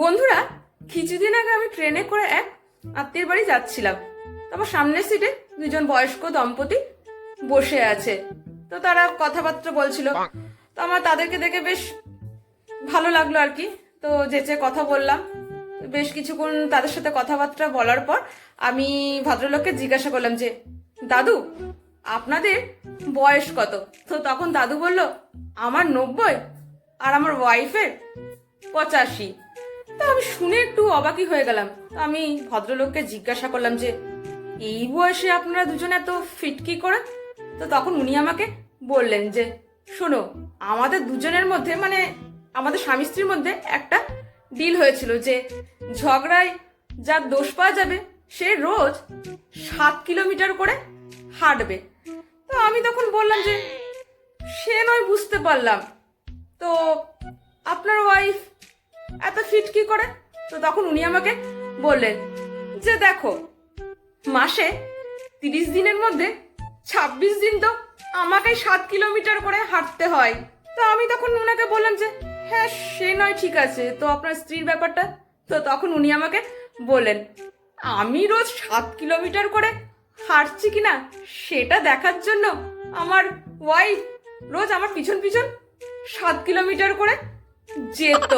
বন্ধুরা, কিছুদিন আগে আমি ট্রেনে করে এক আত্মীয়ের বাড়ি যাচ্ছিলাম। তো আমার সামনের সিটে দুজন বয়স্ক দম্পতি বসে আছে। তো তারা কথাবার্তা বলছিল। তো আমার তাদেরকে দেখে বেশ ভালো লাগলো আর কি। তো যেচে কথা বললাম। বেশ কিছুক্ষণ তাদের সাথে কথাবার্তা বলার পর আমি ভদ্রলোককে জিজ্ঞাসা করলাম যে, দাদু, আপনাদের বয়স কত? তো তখন দাদু বলল, আমার 90 আর আমার ওয়াইফের 85। তা আমি শুনে একটু অবাকই হয়ে গেলাম। তো আমি ভদ্রলোককে জিজ্ঞাসা করলাম যে, এই বয়সে আপনারা দুজন এত ফিট কি করে? তো তখন উনি আমাকে বললেন যে, শোনো, আমাদের দুজনের মধ্যে মানে আমাদের স্বামী স্ত্রীর মধ্যে একটা ডিল হয়েছিল যে ঝগড়ায় যার দোষ পাওয়া যাবে সে রোজ 7 কিলোমিটার করে হাঁটবে। তো আমি তখন বললাম যে, সে নয় বুঝতে পারলাম, তো আপনার ওয়াইফ এত ফিট কি করে? তো তখন উনি আমাকে বললেন যে, দেখো, মাসে 30 দিনের মধ্যে 26 দিন তো আমাকেই 7 কিলোমিটার করে হাঁটতে হয়। তো আমি তখন ওনাকে বললাম যে, হ্যাঁ সে নয় ঠিক আছে, তো আপনার স্ত্রীর ব্যাপারটা? তো তখন উনি আমাকে বললেন, আমি রোজ 7 কিলোমিটার করে হাঁটছি কিনা সেটা দেখার জন্য আমার ওয়াইফ রোজ আমার পিছন পিছন 7 কিলোমিটার করে যেত।